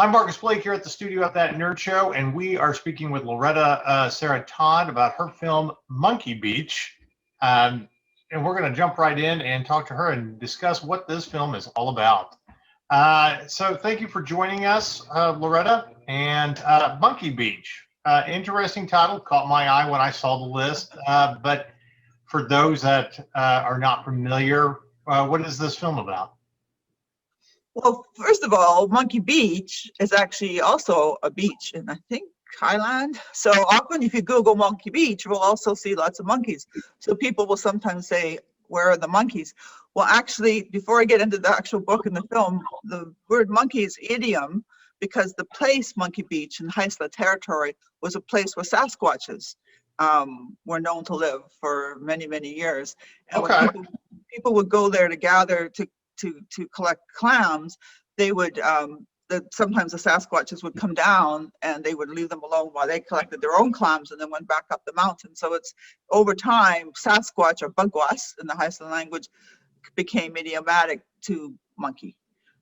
I'm Marcus Blake here at the studio at That Nerd Show, and we are speaking with Loretta Todd about her film Monkey Beach. And we're going to jump right in and talk to her and discuss what this film is all about. So thank you for joining us, Loretta. And Monkey Beach, interesting title, caught my eye when I saw the list. But for those that are not familiar, what is this film about? Well, first of all, Monkey Beach is actually also a beach in, I think, Thailand. So often if you Google Monkey Beach, we'll also see lots of monkeys. So people will sometimes say, where are the monkeys? Well, actually, before I get into the actual book and the film, the word monkey is idiom because the place Monkey Beach in Haisla territory was a place where Sasquatches were known to live for many, many years. And Okay. when people would go there to gather to collect clams, they would sometimes the Sasquatches would come down and they would leave them alone while they collected their own clams and then went back up the mountain. So it's over time, Sasquatch or Bugwas in the Haisla language became idiomatic to monkey.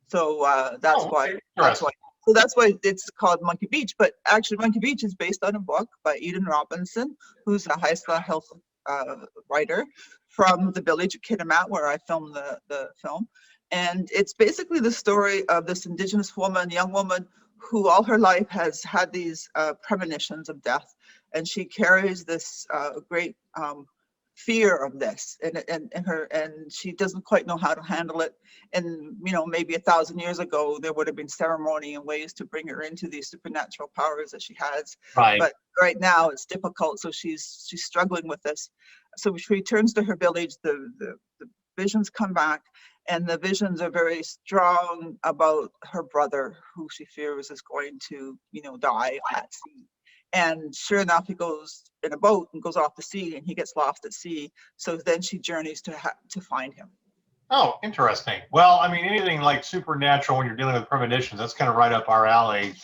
So that's why. So that's why it's called Monkey Beach. But actually, Monkey Beach is based on a book by Eden Robinson, who's a Haisla health writer from the village of Kitimat, where I filmed the film. And it's basically the story of this indigenous woman, young woman, who all her life has had these premonitions of death. And she carries this great fear of this, and she doesn't quite know how to handle it. And maybe 1,000 years ago there would have been ceremony and ways to bring her into these supernatural powers that she has. Right. But right now it's difficult, so she's struggling with this. So she returns to her village. The visions come back, and the visions are very strong about her brother, who she fears is going to die at sea. And sure enough, he goes in a boat and goes off to sea, and he gets lost at sea. So then she journeys to find him. Oh, interesting. Well, I mean, anything like supernatural when you're dealing with premonitions, that's kind of right up our alley.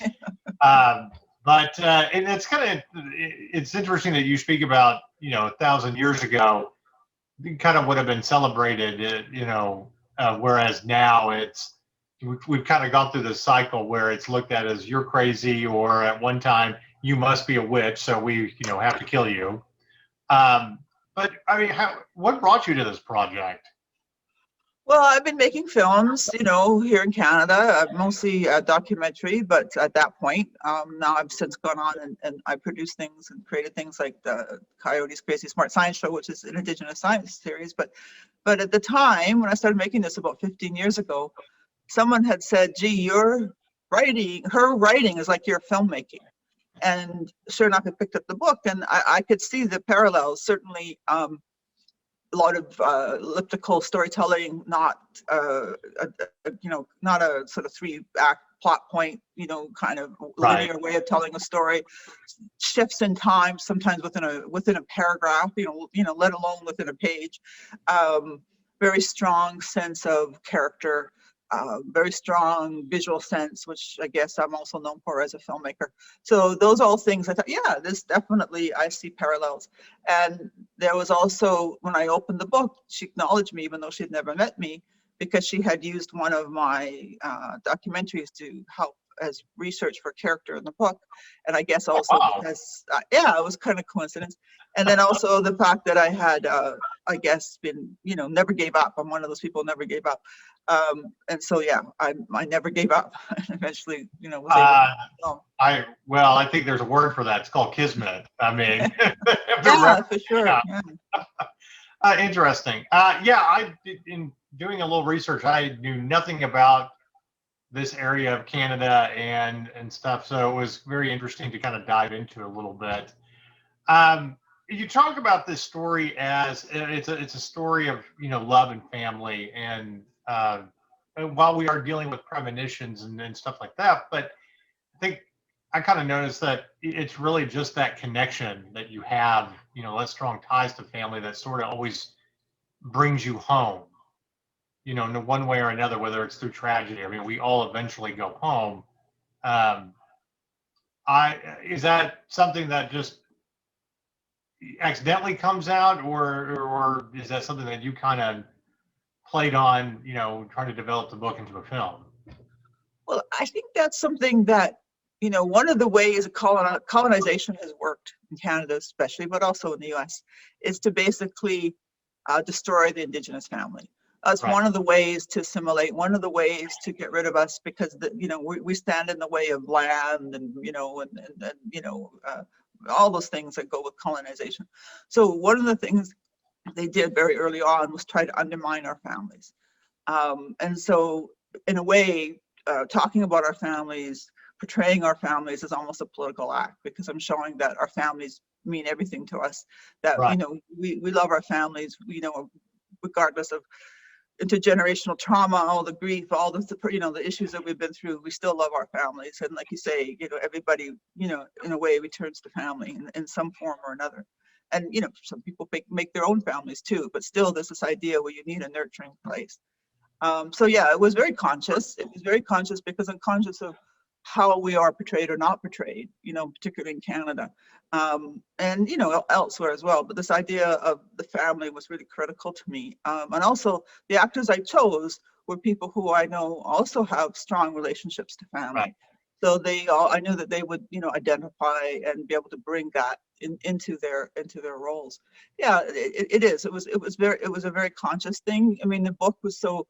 But and it's interesting that you speak about 1,000 years ago, it kind of would have been celebrated, whereas now we've kind of gone through this cycle where it's looked at as you're crazy, or at one time you must be a witch, so we have to kill you. But I mean, what brought you to this project? Well, I've been making films, here in Canada, mostly documentary, but at that point, now I've since gone on and I produced things and created things like the Coyote's Crazy Smart Science Show, which is an Indigenous science series. But at the time, when I started making this about 15 years ago, someone had said, gee, her writing is like your filmmaking. And sure enough, I picked up the book, and I could see the parallels. Certainly, a lot of elliptical storytelling, not not a sort of 3-act plot point, kind of linear way of telling a story. Shifts in time, sometimes within a paragraph, let alone within a page. Very strong sense of character. Very strong visual sense, which I guess I'm also known for as a filmmaker. So those are all things I thought, yeah, this definitely, I see parallels. And there was also, when I opened the book, she acknowledged me, even though she'd never met me, because she had used one of my documentaries to help as research for character in the book. And I guess also because, it was kind of coincidence. And then also the fact that I had, I guess, been, never gave up. I'm one of those people who never gave up. And so, yeah, I never gave up. And eventually, was able to I think there's a word for that. It's called kismet. I mean, yeah, for sure. Yeah. Interesting. In doing a little research, I knew nothing about this area of Canada and stuff. So it was very interesting to kind of dive into a little bit. You talk about this story as it's a story of love and family, and while we are dealing with premonitions and stuff like that, but I think I kind of noticed that it's really just that connection that you have, that strong ties to family that sort of always brings you home, in one way or another, whether it's through tragedy. I mean, we all eventually go home. Is that something that just accidentally comes out, or is that something that you kind of played on, trying to develop the book into a film? Well, I think that's something that, one of the ways colonization has worked in Canada, especially, but also in the US, is to basically destroy the Indigenous family. That's Right. one of the ways to assimilate, one of the ways to get rid of us, because we stand in the way of land and, all those things that go with colonization. So one of the things they did very early on was try to undermine our families. And so in a way, talking about our families, portraying our families is almost a political act, because I'm showing that our families mean everything to us, that, Right. we love our families, regardless of intergenerational trauma, all the grief, all the issues that we've been through, we still love our families. And like you say, everybody, in a way returns to family in some form or another. And, some people make their own families too, but still there's this idea where you need a nurturing place. So yeah, it was very conscious. It was very conscious because I'm conscious of how we are portrayed or not portrayed, particularly in Canada, and elsewhere as well. But this idea of the family was really critical to me. And also the actors I chose were people who I know also have strong relationships to family. Right. So I knew that they would, identify and be able to bring that into their roles. Yeah, it is. It was a very conscious thing. I mean, the book is so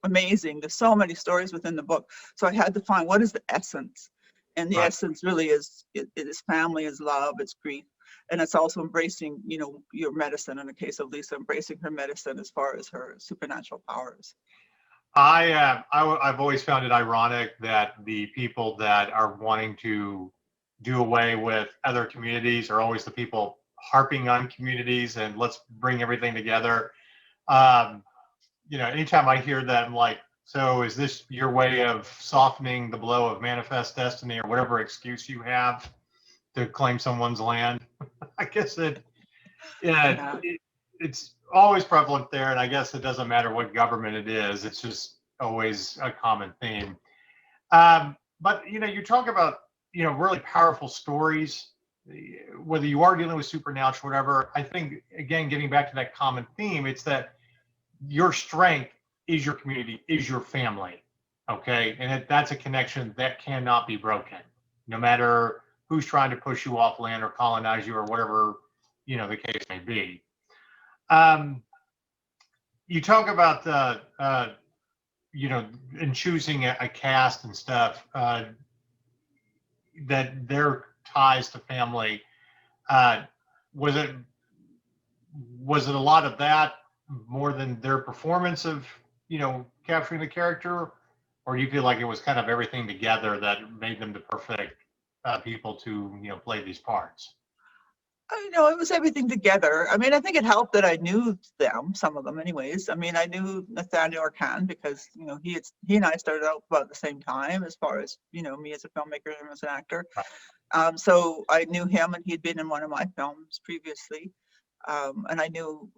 amazing. There's so many stories within the book. So I had to find what is the essence. And the Right. essence really is, it is family, is love, it's grief. And it's also embracing, your medicine. In the case of Lisa, embracing her medicine as far as her supernatural powers. I've always found it ironic that the people that are wanting to do away with other communities are always the people harping on communities and let's bring everything together. Anytime I hear that, I'm like, so is this your way of softening the blow of manifest destiny or whatever excuse you have to claim someone's land? I guess it's always prevalent there, and I guess it doesn't matter what government it is. It's just always a common theme. But you talk about really powerful stories, whether you are dealing with supernatural, whatever. I think again, getting back to that common theme, it's that your strength is your community, is your family, okay, and that's a connection that cannot be broken, no matter who's trying to push you off land or colonize you or whatever the case may be. You talk about in choosing a cast and stuff, that their ties to family. Was it a lot of that more than their performance of capturing the character, or do you feel like it was kind of everything together that made them the perfect people to play these parts? It was everything together. I mean, I think it helped that I knew them, some of them anyways. I mean, I knew Nathaniel Arcand because, he and I started out about the same time as far as, me as a filmmaker and as an actor. So I knew him and he'd been in one of my films previously. And I knew,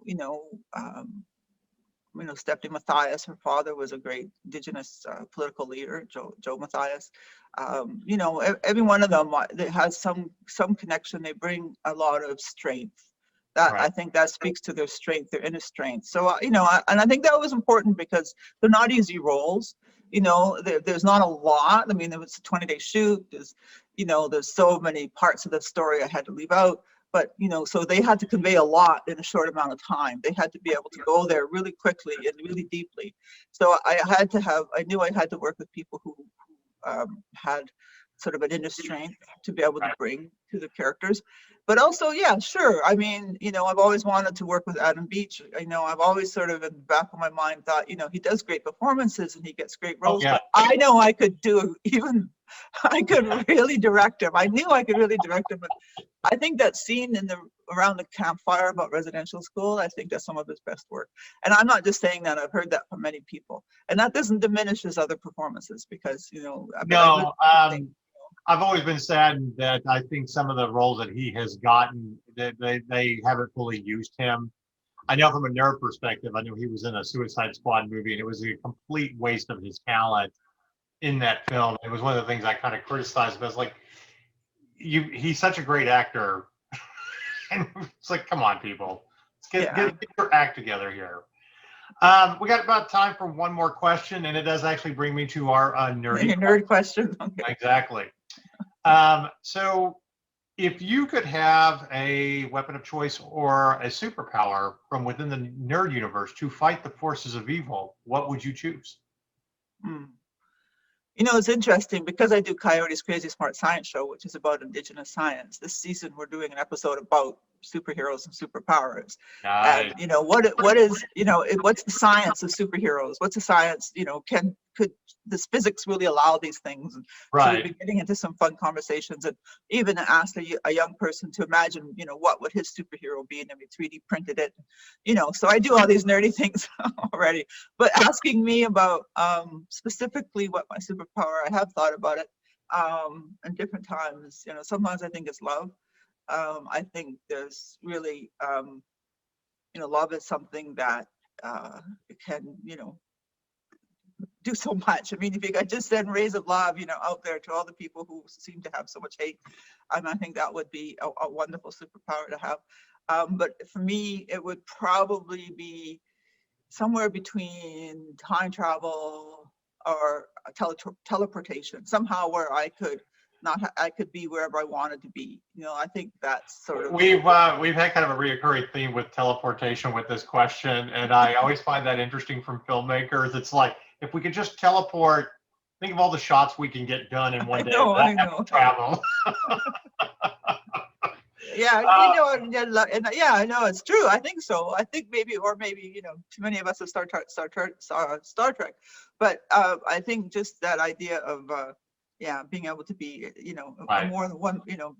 Stephanie Mathias, her father was a great Indigenous political leader, Joe Mathias. Every one of them that has some connection. They bring a lot of strength. That Right. I think that speaks to their strength, their inner strength. So and I think that was important because they're not easy roles. There's not a lot. I mean, there was a 20-day shoot. There's so many parts of the story I had to leave out. But, so they had to convey a lot in a short amount of time. They had to be able to go there really quickly and really deeply. So I knew I had to work with people who had sort of an inner strength to be able to bring to the characters. But also, yeah, sure. I mean, I've always wanted to work with Adam Beach. I've always sort of in the back of my mind thought, he does great performances and he gets great roles. But I know I could I could really direct him. I knew I could really direct him. But I think that scene around the campfire about residential school, I think that's some of his best work. And I'm not just saying that, I've heard that from many people. And that doesn't diminish his other performances because, I've always been saddened that I think some of the roles that he has gotten, that they haven't fully used him. I know from a nerd perspective, I know he was in a Suicide Squad movie and it was a complete waste of his talent in that film. It was one of the things I kind of criticized, but it's like, he's such a great actor. And it's like, come on, people, let's get your act together here. We got about time for one more question, and it does actually bring me to our nerdy. Your nerd question. Okay. Exactly. So, if you could have a weapon of choice or a superpower from within the nerd universe to fight the forces of evil, what would you choose? Hmm. You know, it's interesting because I do Coyote's Crazy Smart Science Show, which is about Indigenous science. This season, we're doing an episode about superheroes and superpowers. Nice. And you know, what is, you know, what's the science of superheroes? What's the science? You know, could this physics really allow these things? And so we've Right. been getting into some fun conversations, and even asked a young person to imagine, you know, what would his superhero be, and then we 3D printed it. You know, so I do all these nerdy things already. But asking me about specifically what my superpower, I have thought about it in different times. You know, sometimes I think it's love. I think there's really, you know, love is something that can, you know, do so much. I mean, if you could just send rays of love, you know, out there to all the people who seem to have so much hate, I think that would be a wonderful superpower to have. But for me, it would probably be somewhere between time travel or teleportation, somehow where I could I could be wherever I wanted to be. You know, I think that's sort of. We've had kind of a reoccurring theme with teleportation with this question, and I always find that interesting from filmmakers. It's like, if we could just teleport, think of all the shots we can get done in one day. I know. Travel. Yeah, you know, and yeah, I know it's true. I think so. I think maybe, you know, too many of us have Star Trek, but I think just that idea of being able to be, you know, Right. more than one, you know,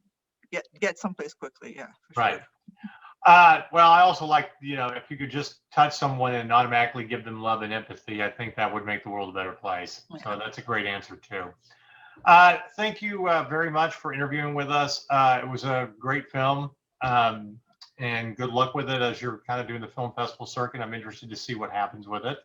get someplace quickly. Yeah, for Right. sure. Well, I also like, you know, if you could just touch someone and automatically give them love and empathy, I think that would make the world a better place. Yeah. So that's a great answer too. Thank you very much for interviewing with us. It was a great film, and good luck with it as you're kind of doing the film festival circuit. I'm interested to see what happens with it.